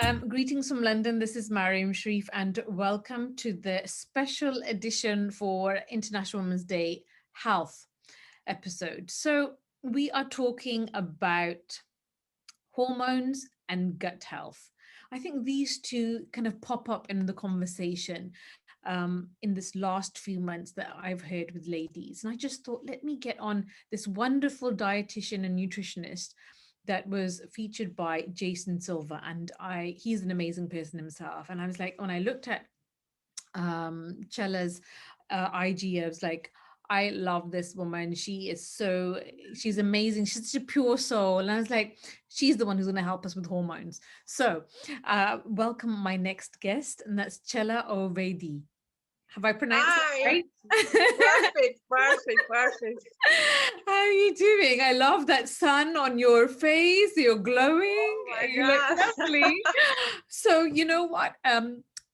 Greetings from London. This is Maryum Sharif, and welcome to the special edition for International Women's Day Health episode. So, we are talking about hormones and gut health. I think these two kind of pop up in the conversation in this last few months that I've heard with ladies. And I just thought, let me get on this wonderful dietitian and nutritionist that was featured by Jason Silva. And he's an amazing person himself. And I was like, when I looked at Cilla's IG, I was like, I love this woman. She's amazing. She's such a pure soul. And I was like, she's the one who's going to help us with hormones. So welcome my next guest, and that's Csillia Olvedy. Have I pronounced Hi. it right? Perfect. How are you doing? I love that sun on your face. You're glowing. Oh my You look God. lovely. So you know what?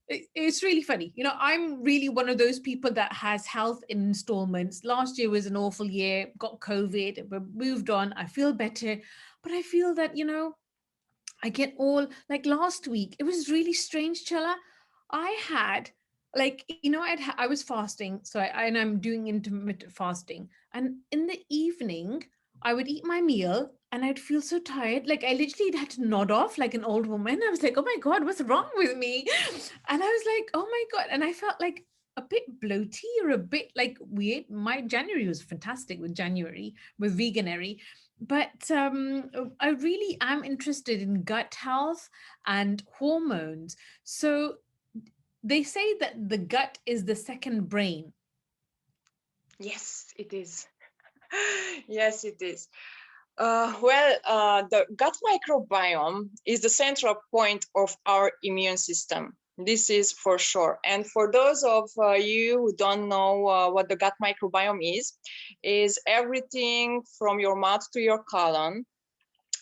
It's really funny. You know, I'm really one of those people that has health in installments. Last year was an awful year, got COVID, but moved on. I feel better. But I feel that, I get all, like last week, it was really strange, Csilla. I had I was fasting, and I'm doing intermittent fasting. And in the evening, I would eat my meal and I'd feel so tired. Like I literally had to nod off like an old woman. I was like, oh my God, what's wrong with me? And I was like, oh my God. And I felt like a bit bloaty or a bit like weird. My January was fantastic with veganary. But I really am interested in gut health and hormones. So they say that the gut is the second brain. Yes, it is. Yes, it is. The gut microbiome is the central point of our immune system. This is for sure. And for those of you who don't know what the gut microbiome is everything from your mouth to your colon,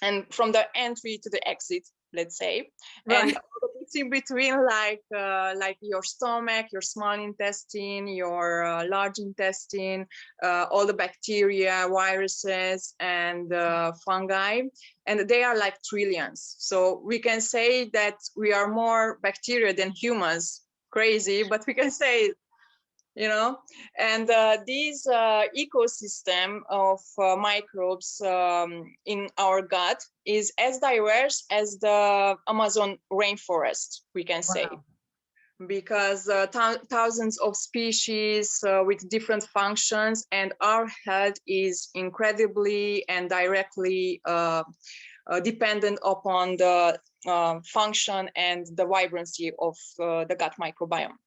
and from the entry to the exit, let's say, Right. and all the bits in between, like your stomach, your small intestine, your large intestine, all the bacteria, viruses, and fungi, and they are like trillions. So we can say that we are more bacteria than humans. Crazy, but we can say, and this ecosystem of microbes in our gut is as diverse as the Amazon rainforest, we can say. Wow. Because thousands of species with different functions, and our health is incredibly and directly dependent upon the function and the vibrancy of the gut microbiome.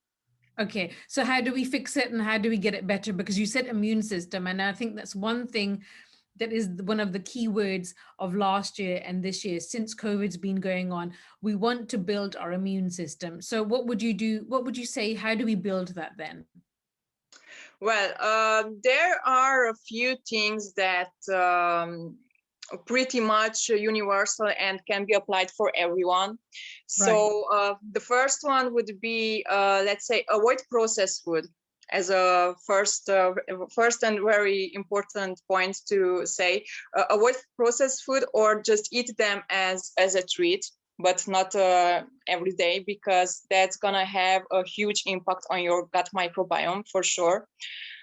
Okay, so how do we fix it and how do we get it better? Because you said immune system, and I think that's one thing that is one of the key words of last year and this year. Since COVID's been going on, we want to build our immune system. So what would you do? What would you say? How do we build that then? Well, there are a few things that pretty much universal and can be applied for everyone. Right. So the first one would be, let's say, avoid processed food as a first and very important point to say. Avoid processed food, or just eat them as a treat, but not every day, because that's gonna have a huge impact on your gut microbiome for sure.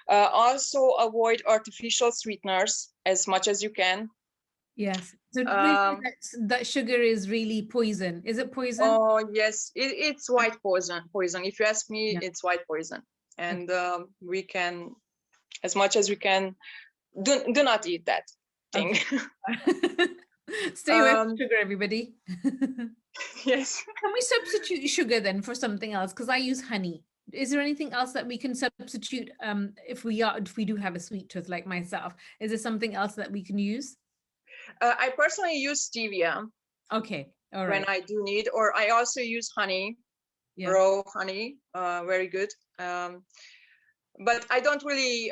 Also avoid artificial sweeteners as much as you can. Yes. So that sugar is really poison. Is it poison? Oh, yes. It's white poison. If you ask me, yeah. It's white poison. And we can, as much as we can, do not eat that thing. Okay. Stay away from sugar, everybody. Yes. Can we substitute sugar then for something else? Because I use honey. Is there anything else that we can substitute if we do have a sweet tooth like myself? Is there something else that we can use? I personally use stevia. Okay, all right. When I do need, or I also use honey, yeah. Raw honey, very good. But I don't really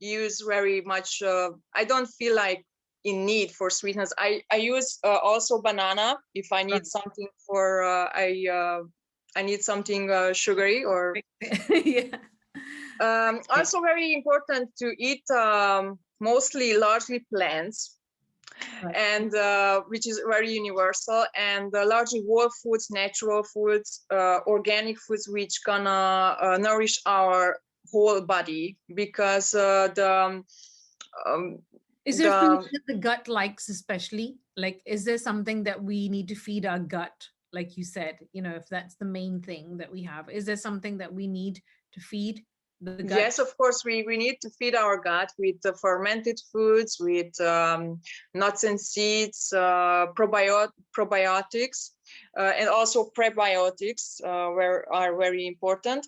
use very much. I don't feel like in need for sweetness. I use also banana if I need something for. I need something sugary or. Yeah. Also very important to eat largely plants. Right. and which is very universal, and largely whole foods, natural foods, organic foods, which gonna nourish our whole body, because um, Is there food the that the gut likes, especially? Like, is there something that we need to feed our gut? Like you said, if that's the main thing that we have, is there something that we need to feed the gut? yes, of course, we need to feed our gut with fermented foods, with nuts and seeds, probiotics, and also prebiotics, are very important.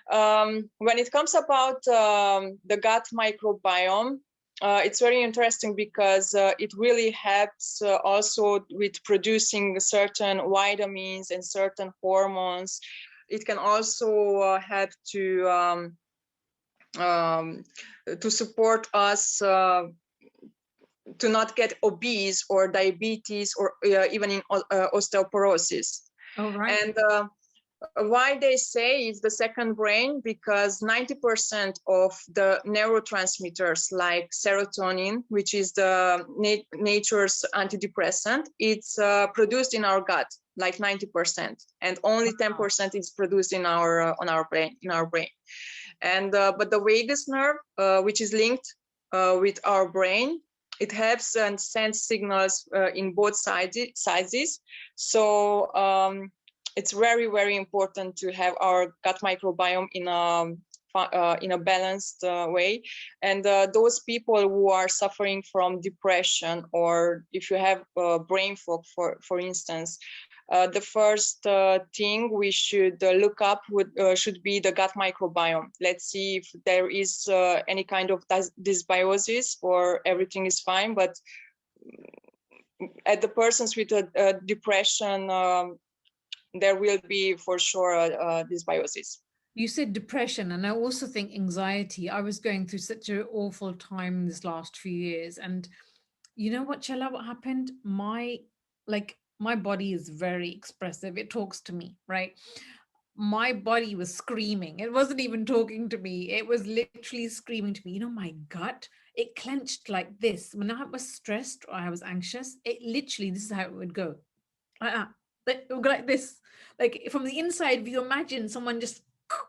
When it comes about the gut microbiome, it's very interesting, because it really helps also with producing certain vitamins and certain hormones. It can also help um, to support us to not get obese or diabetes, or even in osteoporosis. Oh, right. And why they say it's the second brain, because 90% of the neurotransmitters, like serotonin, which is the nature's antidepressant, it's produced in our gut, like 90%, and only 10% is produced in our on our brain. And but the vagus nerve, which is linked with our brain, it helps and sends signals in both sizes. So it's very, very important to have our gut microbiome in a balanced way. And those people who are suffering from depression, or if you have brain fog, for instance, the first thing we should look up should be the gut microbiome. Let's see if there is any kind of dysbiosis, or everything is fine. But at the persons with a depression, there will be for sure dysbiosis. You said depression, and I also think anxiety. I was going through such an awful time this last few years, and you know what, Chilla, what happened? My body is very expressive. It talks to me, right? My body was screaming. It wasn't even talking to me. It was literally screaming to me. My gut, it clenched like this. When I was stressed or I was anxious, it literally, this is how it would go. Like that. It would go like this. Like from the inside, if you imagine someone just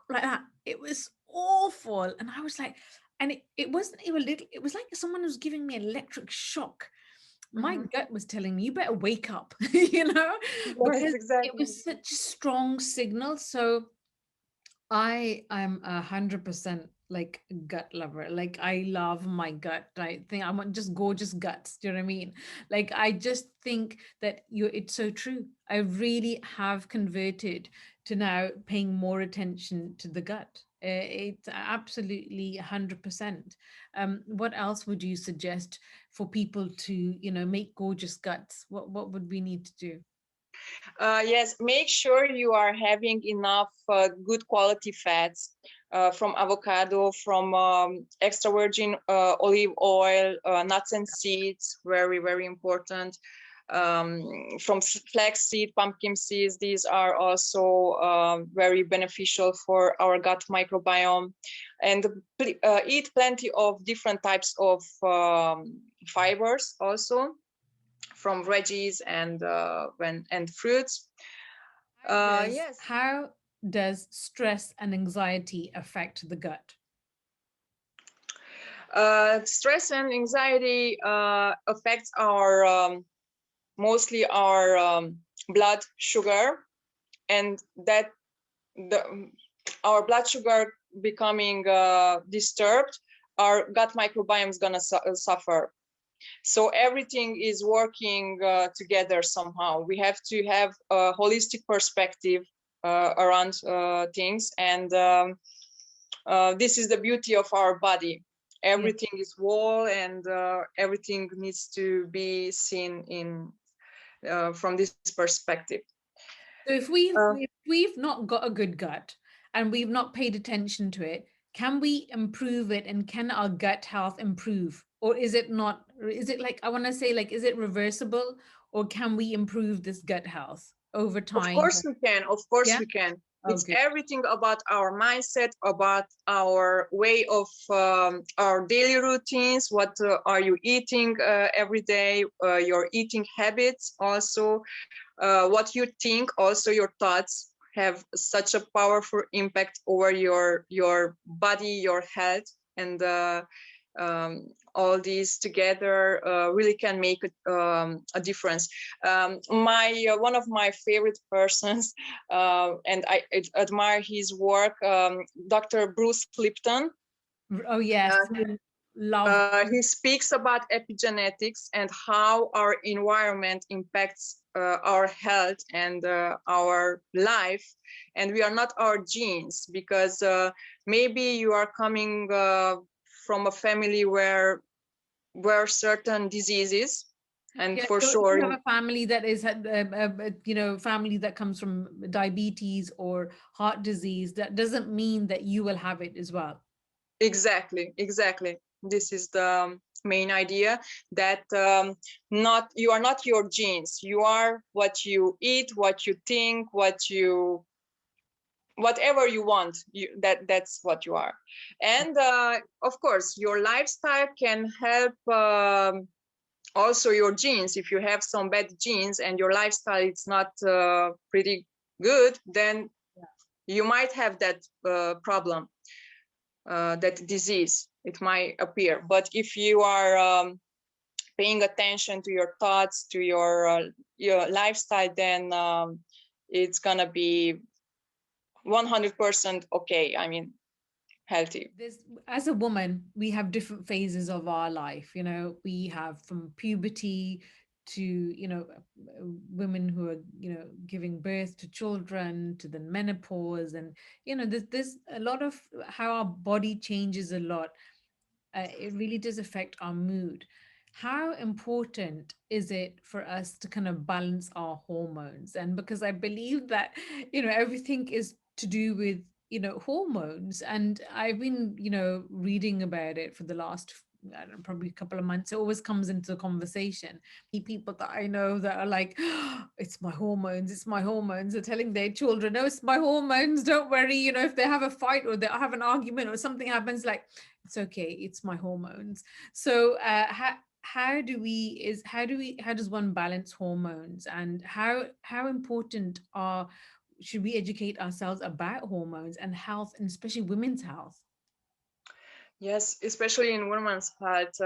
like that, it was awful. And I was like, and it wasn't even little, it was like someone was giving me an electric shock. My Mhm. gut was telling me, you better wake up, Yes, because it exactly. was such a strong signal. So I am 100% like gut lover. Like I love my gut. I think I want just gorgeous guts. Do you know what I mean? Like I just think that it's so true. I really have converted to now paying more attention to the gut. It's absolutely 100%. What else would you suggest for people to, make gorgeous guts? What would we need to do? Yes, make sure you are having enough good quality fats from avocado, from extra virgin olive oil, nuts and seeds, very, very important. From flaxseed, pumpkin seeds, these are also very beneficial for our gut microbiome. And eat plenty of different types of fibers also, from veggies and fruits. Yes. How does stress and anxiety affect the gut? Stress and anxiety affects our mostly our blood sugar, and that our blood sugar becoming disturbed, our gut microbiome is gonna suffer. So everything is working together somehow. We have to have a holistic perspective around things, and this is the beauty of our body. Everything is whole, and everything needs to be seen in from this perspective. So if we've not got a good gut and we've not paid attention to it, can we improve it, and can our gut health improve? Or is it not, is it like, I want to say, like, is it reversible, or can we improve this gut health over Of time? course we can. Of course Yeah. we can. It's Okay. everything about our mindset, about our way of our daily routines. What are you eating every day? Your eating habits also. What you think, also your thoughts have such a powerful impact over your body, your health, and all these together really can make a difference. One of my favorite persons, and I admire his work, Dr. Bruce Lipton. Oh yes, love. He speaks about epigenetics and how our environment impacts our health and our life, and we are not our genes, because maybe you are coming from a family where certain diseases, and Yeah, for so if you sure. have a family that is, family that comes from diabetes or heart disease, that doesn't mean that you will have it as well. Exactly. This is the main idea, that not you are not your genes. You are what you eat, what you think, whatever you want. That's what you are. And of course, your lifestyle can help. Also your genes. If you have some bad genes and your lifestyle is not pretty good, then you might have that problem. That disease, it might appear. But if you are paying attention to your thoughts, to your lifestyle, then it's gonna be 100% okay. I mean, healthy. This, as a woman, we have different phases of our life. We have from puberty to, women who are, giving birth to children, to the menopause. And, there's a lot of how our body changes a lot. It really does affect our mood. How important is it for us to kind of balance our hormones? And because I believe that, everything is to do with, hormones. And I've been, reading about it for the last, I don't know, probably a couple of months. It always comes into the conversation. People that I know that are like, "Oh, it's my hormones, it's my hormones." They're telling their children, "No, it's my hormones. Don't worry." If they have a fight or they have an argument or something happens, like, it's okay, it's my hormones. So how does one balance hormones, and how important are should we educate ourselves about hormones and health, and especially women's health? Yes, especially in women's health,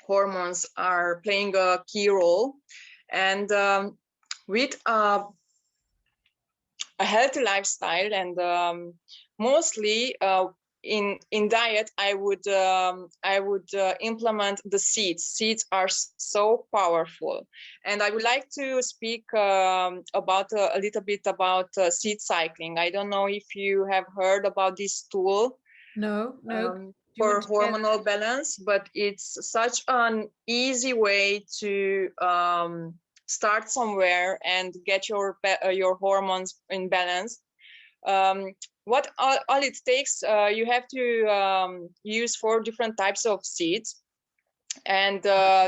hormones are playing a key role. And with a healthy lifestyle, and mostly in diet, I would implement the seeds. Seeds are so powerful, and I would like to speak about a little bit about seed cycling. I don't know if you have heard about this tool. No. Do you For want to share that? hormonal balance, but it's such an easy way to start somewhere and get your hormones in balance. What all it takes, you have to use 4 different types of seeds, and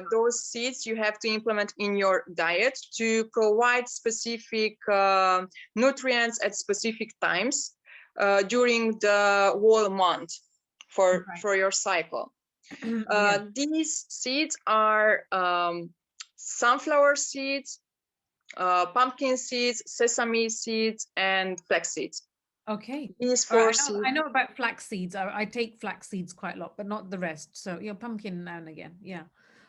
those seeds you have to implement in your diet to provide specific nutrients at specific times during the whole month for your cycle. Yeah. These seeds are sunflower seeds, pumpkin seeds, sesame seeds, and flax seeds. Okay. These All right. 4 seeds. I know about flax seeds. I take flax seeds quite a lot, but not the rest. So yeah, pumpkin now and again. Yeah.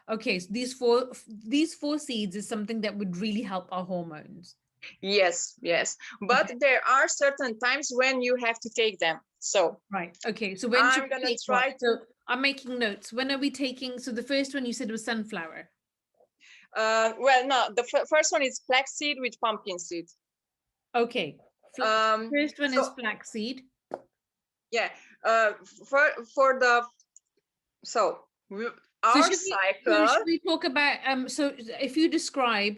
Okay. So these four seeds is something that would really help our hormones. Yes. But Okay. there are certain times when you have to take them. So Right. Okay. So when should I'm we gonna take what? try to. So I'm making notes. When are we taking? So the first one you said was sunflower. Well, no, the first one is flaxseed with pumpkin seed. Okay. First one is So flaxseed. yeah, for the so So our should cycle. we talk about so if you describe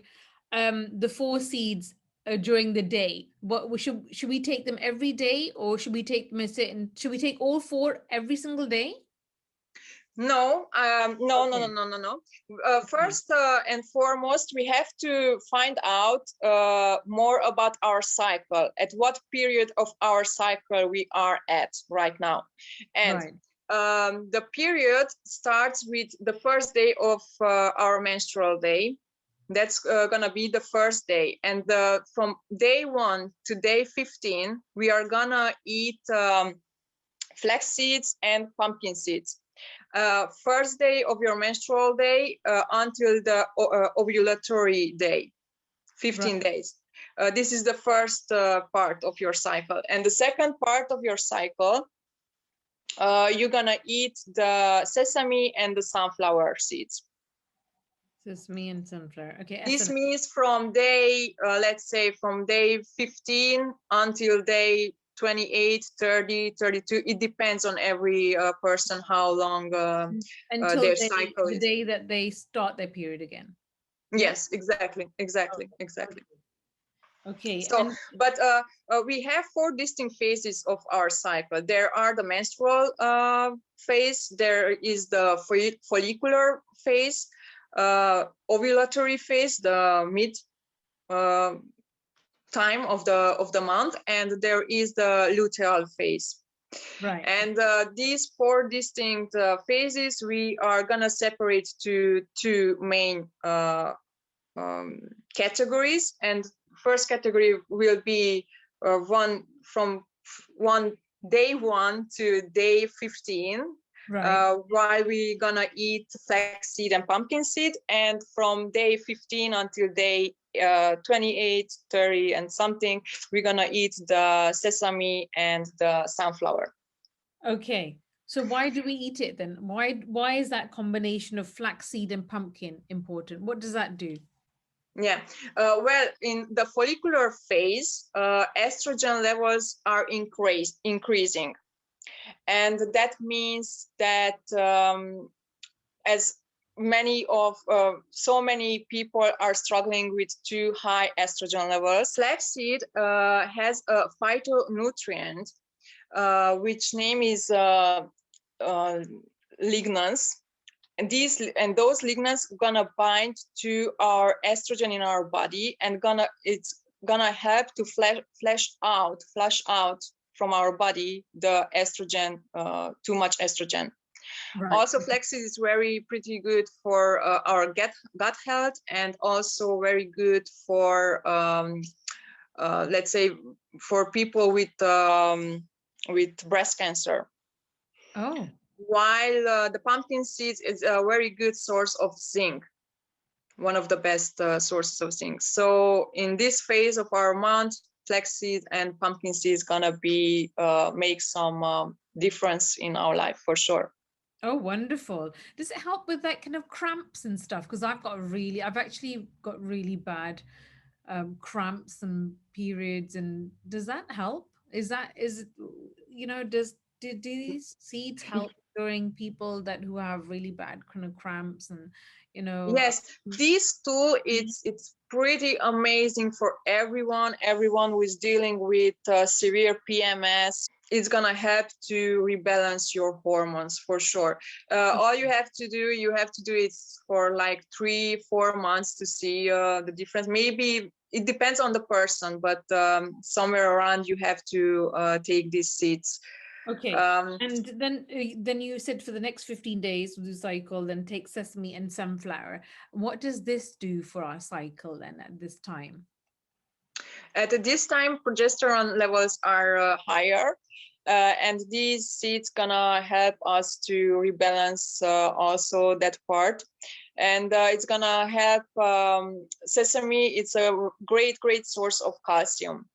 the four seeds during the day, should we take them every day, or should we take them should we take all four every single day? No, no, no, no, Okay. no, no, no. Okay. First and foremost, we have to find out more about our cycle, at what period of our cycle we are at right now. And Right. the period starts with the first day of our menstrual day. That's gonna be the first day. And from day 1 to day 15, we are gonna eat flax seeds and pumpkin seeds. First day of your menstrual day until the ovulatory day, 15 Right. days. This is the first part of your cycle. And the second part of your cycle, you're gonna eat the sesame and the sunflower seeds. Sesame and sunflower. Okay. This SM. means from day, let's say from day 15 until day 28, 30, 32. It depends on every person how long Until their cycle the is. day that they start their period again. Yeah. Yes, exactly, Oh, exactly, exactly. okay. Okay. So, And but we have four distinct phases of our cycle. There are the menstrual phase, there is the follicular phase, ovulatory phase, the mid uh, time of the month, and there is the luteal phase. right. And these four distinct phases we are gonna separate to two main categories. And first category will be one from day 1 to day 15, Right. while we gonna eat flaxseed and pumpkin seed. And from day 15 until day 28, 30 and something, we're gonna eat the sesame and the sunflower. Okay. So why do we eat it then? Why is that combination of flaxseed and pumpkin important? What does that do? Yeah, well, in the follicular phase, estrogen levels are increasing. And that means that as so many people are struggling with too high estrogen levels, flaxseed has a phytonutrient, which name is uh, lignans. And those lignans gonna bind to our estrogen in our body, and it's gonna help to flush out from our body the estrogen, too much estrogen. Right. Also, flaxseed is very pretty good for our gut health, and also very good for let's say for people with breast cancer. Oh, While the pumpkin seeds is a very good source of zinc, one of the best sources of zinc. So in this phase of our month, flaxseed and pumpkin seeds gonna be make some difference in our life for sure. oh, wonderful. Does it help with that kind of cramps and stuff? Because I've actually got really bad cramps and periods. And does that help? Is it, do these seeds help during people who have really bad kind of cramps and, you know, Yes, this tool, it's pretty amazing for everyone who is dealing with severe PMS. It's gonna help to rebalance your hormones for sure. All you have to do it for like 3-4 months to see the difference. Maybe it depends on the person, but somewhere around you have to take these seeds. Okay. Um, And then you said for the next 15 days of the cycle, then take sesame and sunflower. What does this do for our cycle then at this time? At this time, progesterone levels are higher, and these seeds gonna help us to rebalance also that part. And it's gonna help sesame. It's a great source of calcium,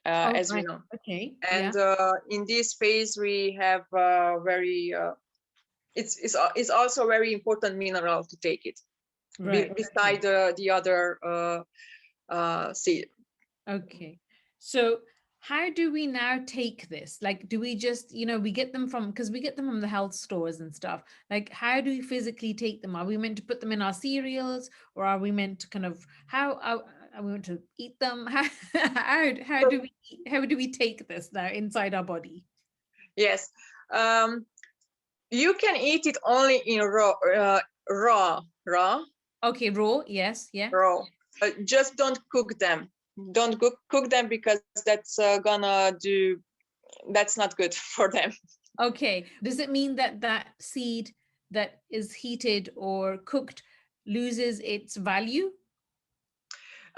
Oh, as we right. know. Okay. And Yeah. in this phase, we have very. It's also a very important mineral to take it Right. beside the other seed. Okay. So how do we now take this? Like, do we just, we get them because we get them from the health stores and stuff. Like, how do we physically take them? Are we meant to put them in our cereals, or are we meant to kind of, are we meant to eat them? How do we take this now inside our body? Yes. Um, You can eat it only in raw. Okay, raw. Yes. Yeah. Raw. Just don't cook them. Don't cook them because that's not good for them. Okay. Does it mean that that seed that is heated or cooked loses its value?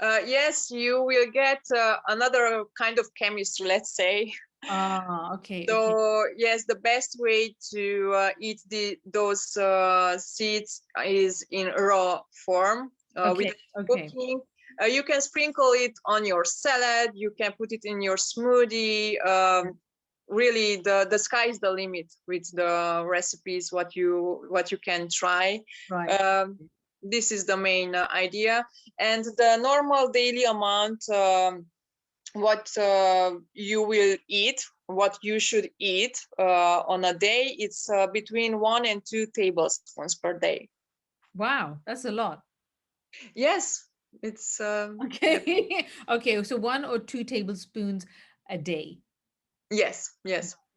Yes, you will get another kind of chemistry, let's say. Ah, okay, okay. So yes, the best way to eat those seeds is in raw form Okay, without okay. cooking. You can sprinkle it on your salad. You can put it in your smoothie. Really, the sky is the limit with the recipes. What you can try. Right. Um, this is the main idea, and the normal daily amount. What you will eat, what you should eat on a day, it's between 1 and 2 tablespoons per day. Wow, that's a lot. Yes, it's Okay. Okay, so 1 or 2 tablespoons a day. yes.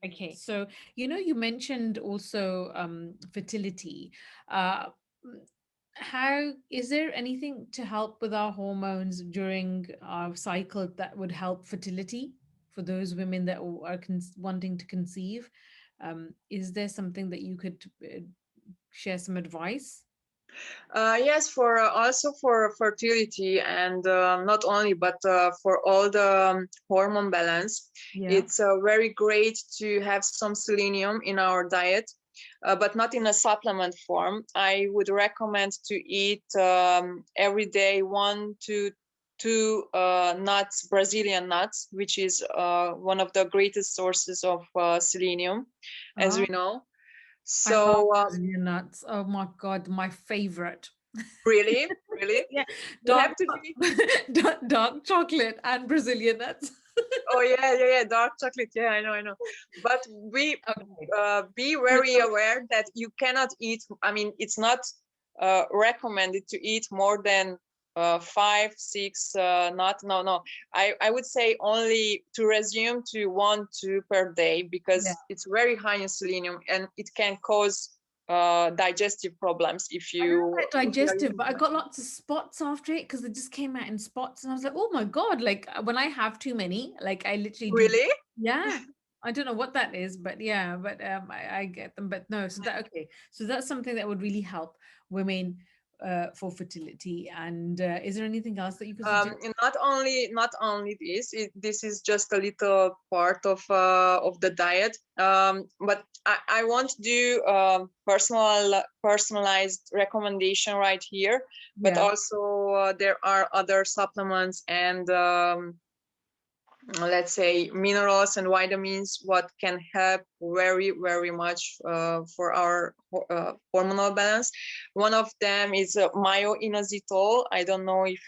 Okay. So, you mentioned also fertility. Uh, how is there anything to help with our hormones during our cycle that would help fertility for those women that are wanting to conceive? Is there something that you could share some advice? Yes, for also for fertility, and not only, but for all the hormone balance, Yeah. it's very great to have some selenium in our diet, but not in a supplement form. I would recommend to eat every day 1 to 2 nuts, Brazilian nuts, which is one of the greatest sources of selenium, as we Oh, know. I love So Brazilian nuts. Oh my God, my favorite. really, Yeah, you dark have to be. dark chocolate and Brazilian nuts. Oh yeah, dark chocolate. Yeah, I know. But we Okay. be very aware that you cannot eat. I mean, it's not recommended to eat more than 5, 6. Not no. I would say only to resume to 1, 2 per day Yeah. because it's very high in selenium and it can cause digestive problems if I don't you like are digestive, eating but I too much. got lots of spots after it because it just came out in spots, and I was like, "Oh my God!" Like when I have too many, like I literally do. Really? Yeah, I don't know what that is, but yeah, but I get them. But no, so that okay, so that's something that would really help women for fertility. And is there anything else that you could suggest? And not only this, this is just a little part of the diet, but I won't do personalized recommendation right here, but Yeah, also there are other supplements and let's say minerals and vitamins what can help very much for our hormonal balance. One of them is myoinositol. I don't know if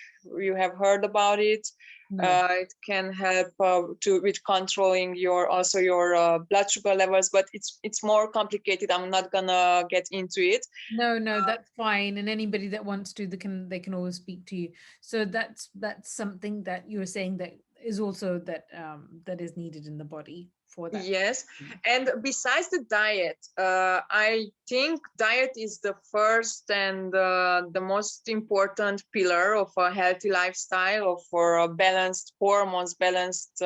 you have heard about it. no. It can help with controlling your blood sugar levels, but it's more complicated. I'm not gonna get into it. No, no, that's fine. And anybody that wants to, they can always speak to you. So that's something that you were saying that is also that is needed in the body for that. Yes, and besides the diet, I think diet is the first and the most important pillar of a healthy lifestyle, or for a balanced hormones, balanced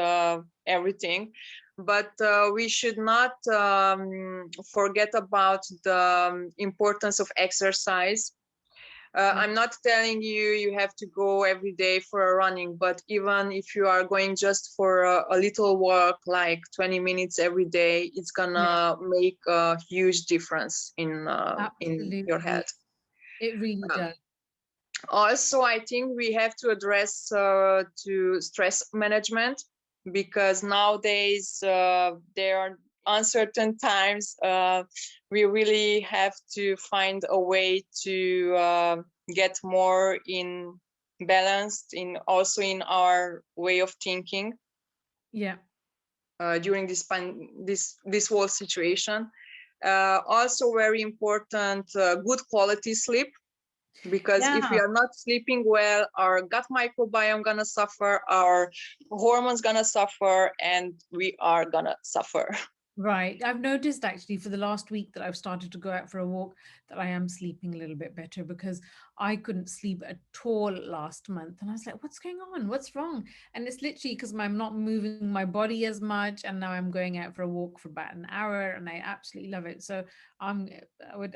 everything. But we should not forget about the importance of exercise. Yeah. I'm not telling you have to go every day for a running, but even if you are going just for a little walk, like 20 minutes every day, it's Yeah, gonna make a huge difference in your absolutely. health. It really Uh, does. Also, I think we have to address to stress management, because nowadays there are uncertain times. We really have to find a way to get more in balanced in also in our way of thinking Yeah. during this whole situation. Also very important, good quality sleep, because if we Yeah. are not sleeping well, our gut microbiome gonna suffer, our hormones gonna suffer, and we are gonna suffer. Right. I've noticed actually for the last week that I've started to go out for a walk that I am sleeping a little bit better because I couldn't sleep at all last month. And I was like, what's going on? What's wrong? And it's literally because I'm not moving my body as much. And now I'm going out for a walk for about an hour and I absolutely love it. So I'm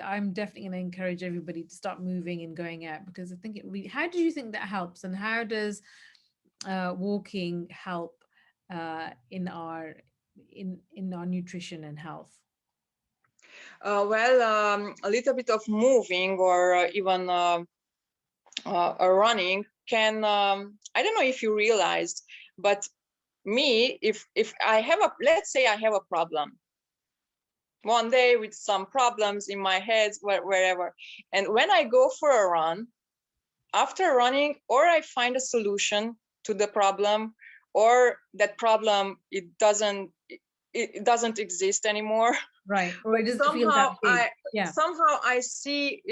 I'm definitely going to encourage everybody to start moving and going out because I think it really, how do you think that helps? And how does walking help in our nutrition and health? Well, a little bit of moving or even running can, I don't know if you realized, but me, if I have a, let's say I have a problem one day with some problems in my head, wherever, and when I go for a run, after running, or I find a solution to the problem, or that problem it doesn't exist anymore. Right. Or it doesn't feel somehow that big. I Yeah. somehow I see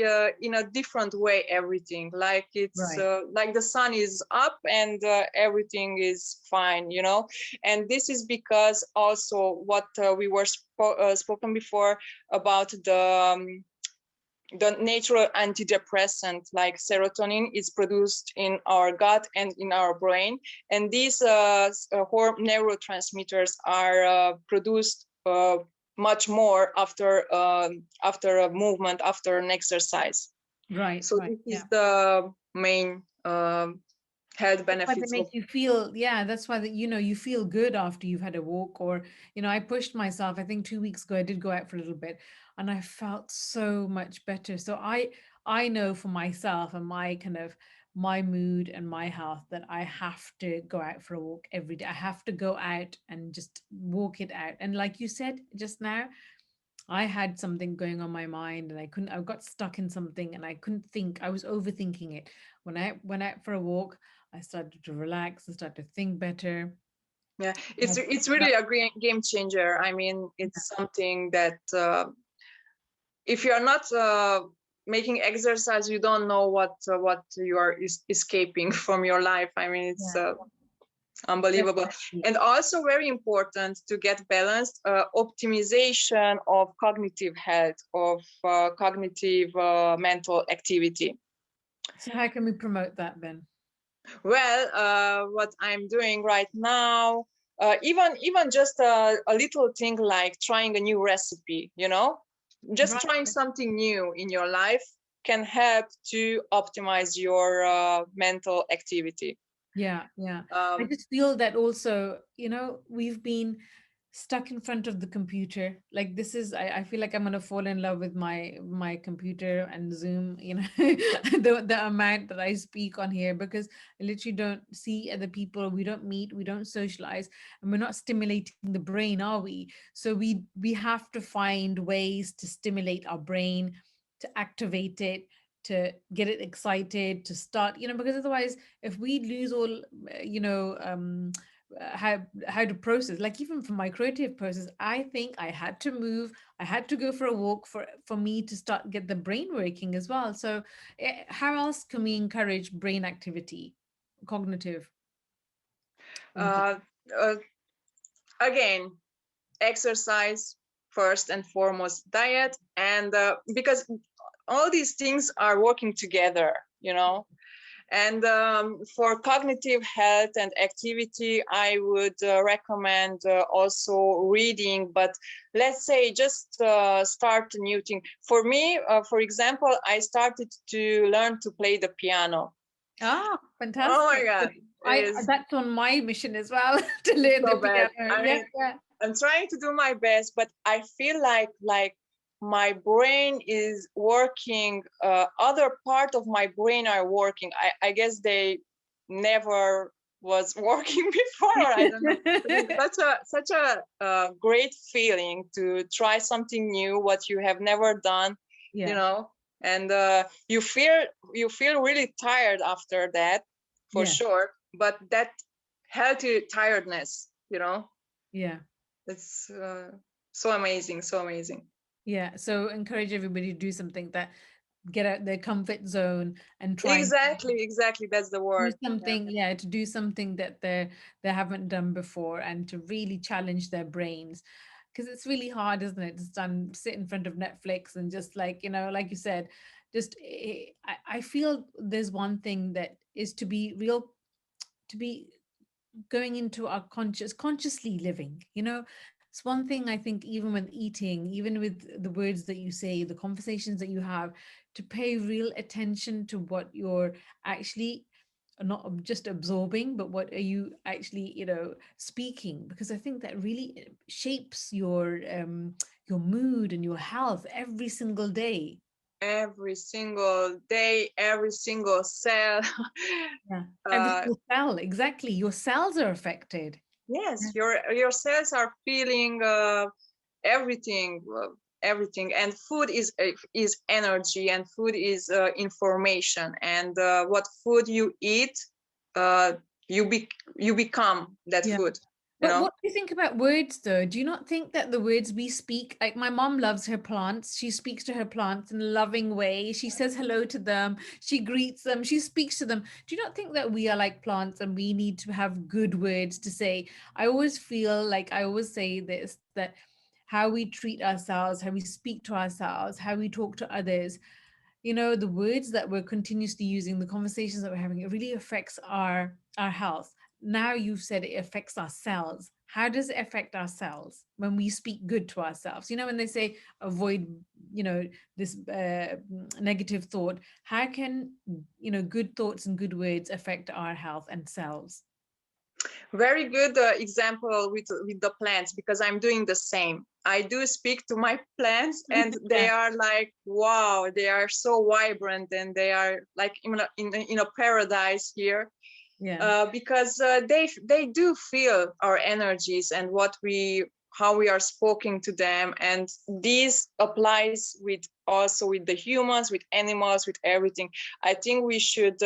in a different way everything. Like it's Right. like the sun is up and everything is fine, you know. And this is because also what we were spoken before about the natural antidepressant like serotonin is produced in our gut and in our brain, and these neurotransmitters are produced much more after a movement, after an exercise. Right. So Right. this Yeah. is the main health That's why they benefits of. make you feel, yeah, that's why that, you feel good after you've had a walk. Or, I pushed myself, I think 2 weeks ago, I did go out for a little bit and I felt so much better. So I know for myself and my kind of my mood and my health that I have to go out for a walk every day. I have to go out and just walk it out. And like you said just now, I had something going on my mind and I got stuck in something and I couldn't think. I was overthinking it. When I went out for a walk, I started to relax and start to think better. Yeah, I it's got- really a great game changer. I mean, it's something that if you're not making exercise, you don't know what you are escaping from your life. I mean, it's Yeah, unbelievable. definitely. And also very important to get balanced optimization of cognitive health, of cognitive mental activity. So how can we promote that then? Well, what I'm doing right now, even just a little thing like trying a new recipe, you know, just Right. trying something new in your life can help to optimize your mental activity. Yeah, yeah. I Um, just feel that also, we've been stuck in front of the computer. Like this is, I feel like I'm gonna fall in love with my computer and Zoom, the amount that I speak on here because I literally don't see other people, we don't meet, we don't socialize, and we're not stimulating the brain, are we? So we have to find ways to stimulate our brain, to activate it, to get it excited, to start, because otherwise if we lose all how to process, like even for my creative process, I think I had to move, I had to go for a walk for me to start get the brain working as well. So how else can we encourage brain activity, cognitive thinking? uh, uh, Again, exercise first and foremost, diet, and because all these things are working together, you know. And for cognitive health and activity, I would recommend also reading, but let's say just start a new thing. For me, for example, I started to learn to play the piano. Ah, Oh my fantastic. God, it I is That's on my mission as well to learn the so bad. piano. I Yeah, mean, yeah. I'm trying to do my best, but I feel like my brain is working. Other part of my brain are working. I guess they never was working before, or I don't know. But it's such a great feeling to try something new, what you have never done, you Yeah, know. And you feel really tired after that, for yeah, sure. But that healthy tiredness, yeah. it's so amazing, so amazing. Yeah, so encourage everybody to do something that get out their comfort zone and try and Exactly. That's the do word. Yeah. something, yeah, to do something that they haven't done before and to really challenge their brains. because it's really hard, isn't it, to stand, sit in front of Netflix and just like, like you said, just I feel there's one thing that is to be real, to be going into our consciously living, it's one thing. I think even with eating, even with the words that you say, the conversations that you have, to pay real attention to what you're actually not just absorbing, but what are you actually speaking, because I think that really shapes your mood and your health every single day. Every single day, every single cell. Yeah, every uh, single cell, exactly, your cells are affected. yes, Yeah. your cells are feeling everything, everything. And food is energy, and food is information. And what food you eat, uh, you become that Yeah. food. You But know. what do you think about words, though? Do you not think that the words we speak, like my mom loves her plants, she speaks to her plants in a loving way. She says hello to them, she greets them, she speaks to them. Do you not think that we are like plants and we need to have good words to say? I always feel like I always say this, that how we treat ourselves, how we speak to ourselves, how we talk to others, the words that we're continuously using, the conversations that we're having, it really affects our health. Now you've said it affects our cells. How does it affect our cells when we speak good to ourselves? When they say avoid this negative thought, how can good thoughts and good words affect our health and cells? Very good example with the plants, because I'm doing the same. I do speak to my plants, and they Yeah. are like, wow, they are so vibrant, and they are like in a paradise here. Yeah. Because they do feel our energies and how we are speaking to them. And this applies with also with the humans, with animals, with everything. I think we should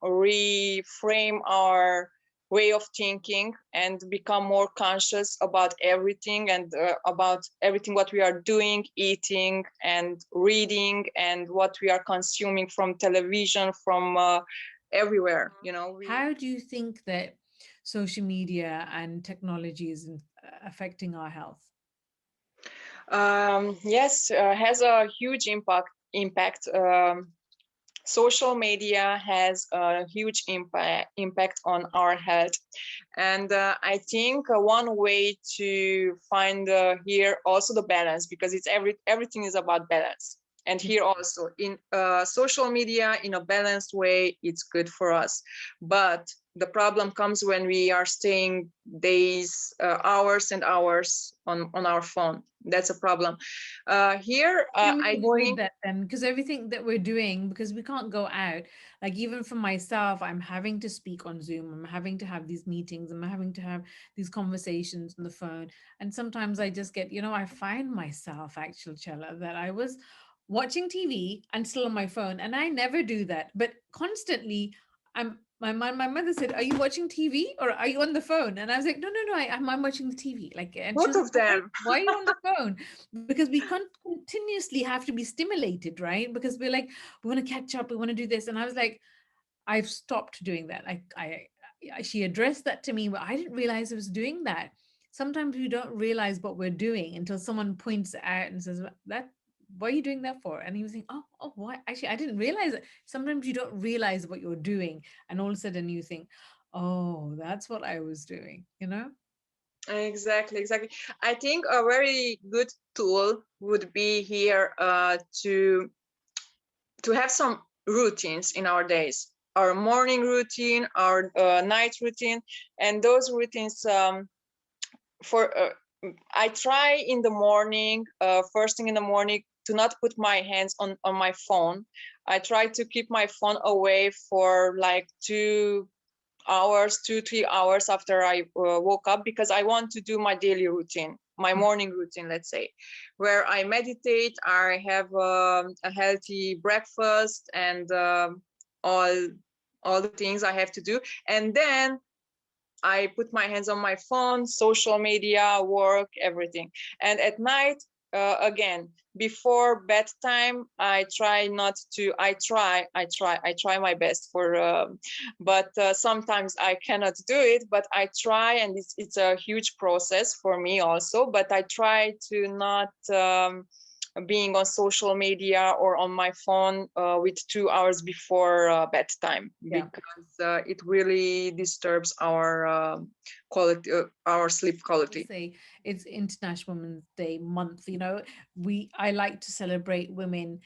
reframe our way of thinking and become more conscious about everything, and about everything what we are doing, eating and reading, and what we are consuming from television, from everywhere. How do you think that social media and technology is affecting our health? Yes, has a huge impact. Social media has a huge impact on our health. And I think one way to find here also the balance, because everything is about balance. And here also in social media, in a balanced way, it's good for us. But the problem comes when we are staying days, hours and hours on our phone. That's a problem. Here, Can we I avoid think. that then? Because everything that we're doing, because we can't go out, like even for myself, I'm having to speak on Zoom, I'm having to have these meetings, I'm having to have these conversations on the phone. And sometimes I just get, I find myself actually, Chella, that I was watching TV and still on my phone. And I never do that. But constantly, my mother said, "Are you watching TV or are you on the phone?" And I was like, "No, no, no, I'm watching the TV." Like, and she Both was like, of them. why are you on the phone?" Because we can't continuously have to be stimulated, right? Because we're like, we want to catch up, we want to do this. And I was like, I've stopped doing that. She addressed that to me, but I didn't realize I was doing that. Sometimes we don't realize what we're doing until someone points it out and says, "That, what are you doing that for?" And he was saying, "Oh, what? Actually, I didn't realize it." Sometimes you don't realize what you're doing, and all of a sudden you think, "Oh, that's what I was doing." Exactly, exactly. I think a very good tool would be here to have some routines in our days, our morning routine, our night routine, and those routines. For I try in the morning, first thing in the morning, to not put my hands on my phone. I try to keep my phone away for like 2 hours, 2-3 hours after I woke up, because I want to do my daily routine, my morning routine, let's say, where I meditate, I have a healthy breakfast, and all the things I have to do, and then I put my hands on my phone, social media, work, everything. And at night, again, before bedtime, I try not to. I try my best for, but sometimes I cannot do it. But I try, and it's a huge process for me also. But I try to not being on social media or on my phone with 2 hours before bedtime, because it really disturbs our quality, our sleep quality. Say it's International Women's Day month. I like to celebrate women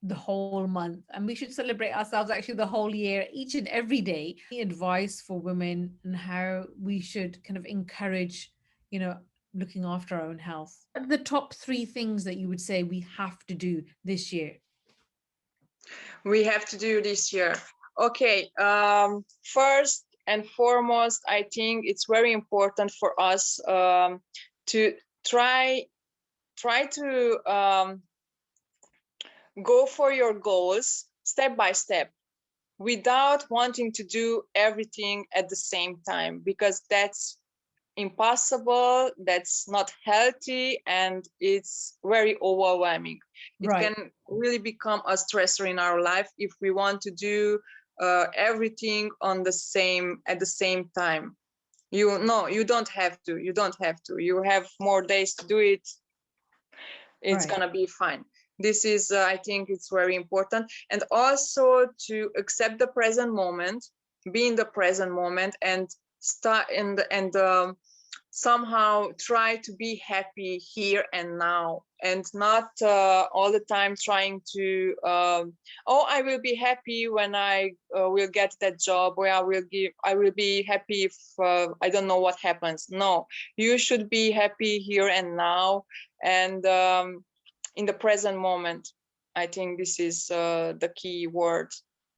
the whole month, and we should celebrate ourselves actually the whole year, each and every day. Any advice for women and how we should kind of encourage, looking after our own health? What are the top 3 things that you would say we have to do this year? We have to do this year. Okay, first and foremost, I think it's very important for us to try to go for your goals step by step, without wanting to do everything at the same time, because that's impossible, that's not healthy, and it's very overwhelming. It can really become a stressor in our life if we want to do everything at the same time. You don't have to. You have more days to do it. It's gonna be fine. This is, I think it's very important. And also to accept the present moment, be in the present moment, and start somehow try to be happy here and now, and not all the time trying to I will be happy when I will get that job, or I will be happy if I don't know what happens. No, you should be happy here and now, and in the present moment. I think this is the key word.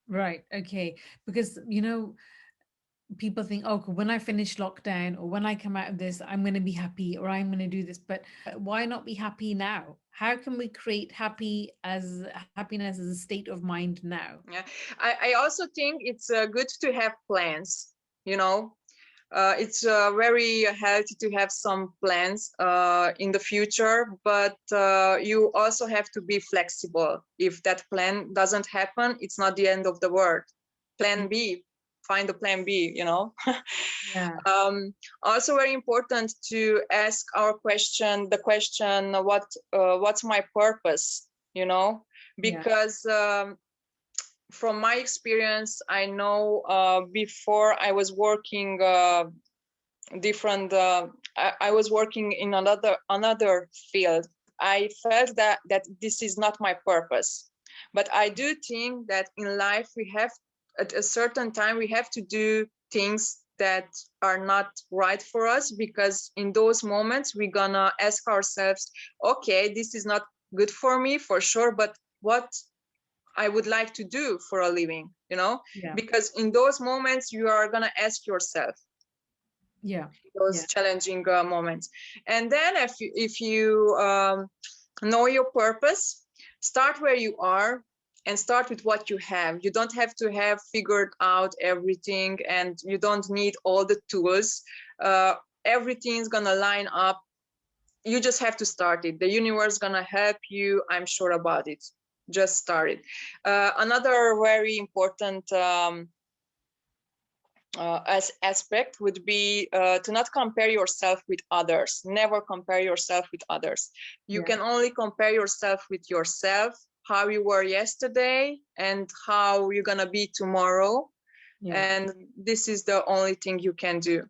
Right. Okay. Because people think, oh, when I finish lockdown or when I come out of this, I'm going to be happy, or I'm going to do this. But why not be happy now? How can we create happiness as a state of mind now? Yeah, I also think it's good to have plans. It's very healthy to have some plans in the future, but you also have to be flexible. If that plan doesn't happen, it's not the end of the world. Plan B, find a plan B, Yeah. Also very important to ask the question, what's my purpose, because from my experience, I know before I was working different, I was working in another field. I felt that this is not my purpose. But I do think that in life we have, at a certain time, we have to do things that are not right for us, because in those moments we're gonna ask ourselves, okay, this is not good for me for sure, but what I would like to do for a living, because in those moments you are gonna ask yourself, those challenging moments. And then if you know your purpose, start where you are and start with what you have. You don't have to have figured out everything, and you don't need all the tools. Everything's gonna line up. You just have to start it. The universe is gonna help you. I'm sure about it. Just start it. Another very important aspect would be to not compare yourself with others. Never compare yourself with others. You can only compare yourself with yourself, how you were yesterday and how you're gonna be tomorrow. And this is the only thing you can do.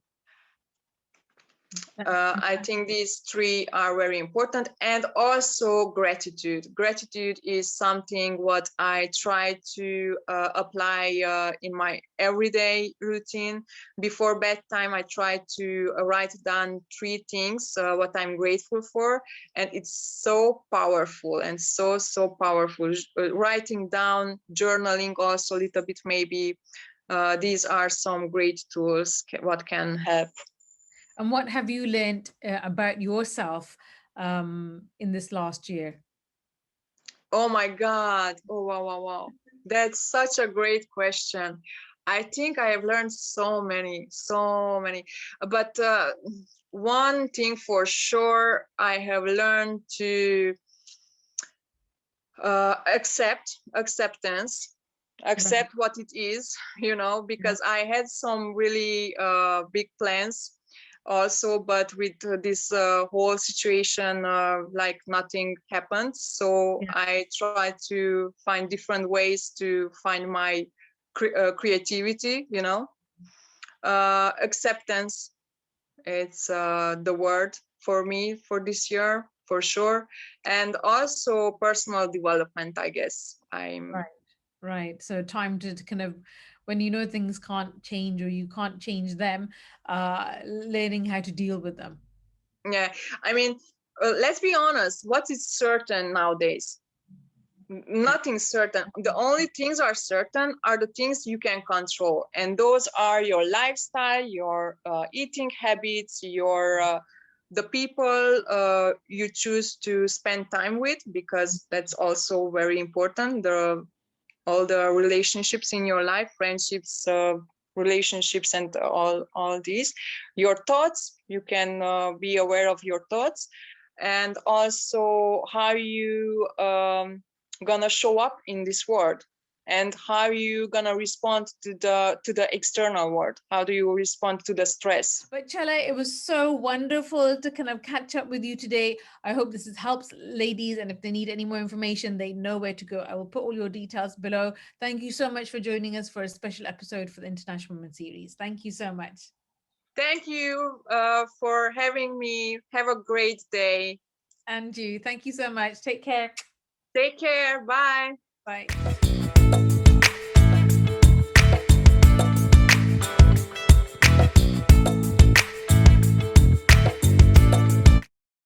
I think these 3 are very important. And also gratitude. Gratitude is something what I try to apply in my everyday routine. Before bedtime, I try to write down 3 things what I'm grateful for. And it's so powerful and so powerful. Writing down, journaling also a little bit maybe. These are some great tools what can help. And what have you learned about yourself in this last year? Oh my God. Oh, wow. That's such a great question. I think I have learned so many. But one thing for sure, I have learned to acceptance, accept what it is, because I had some really big plans also, but with this whole situation, like nothing happened. So I tried to find different ways to find my creativity, acceptance. It's the word for me for this year, for sure. And also personal development, I guess. Right. So time to kind of, when you know things can't change or you can't change them, learning how to deal with them. Yeah, I mean, let's be honest, what is certain nowadays? Nothing certain. The only things are certain are the things you can control, and those are your lifestyle, your eating habits, your the people you choose to spend time with, because that's also very important. All the relationships in your life, friendships, relationships, and all these. Your thoughts, you can be aware of your thoughts, and also how you gonna show up in this world, and how you gonna respond to the external world. How do you respond to the stress? But Csilla, it was so wonderful to kind of catch up with you today. I hope this helps ladies, and if they need any more information, they know where to go. I will put all your details below. Thank you so much for joining us for a special episode for the International Women Series. Thank you so much. Thank you for having me. Have a great day. And you. Thank you so much. Take care. Take care. Bye. Bye.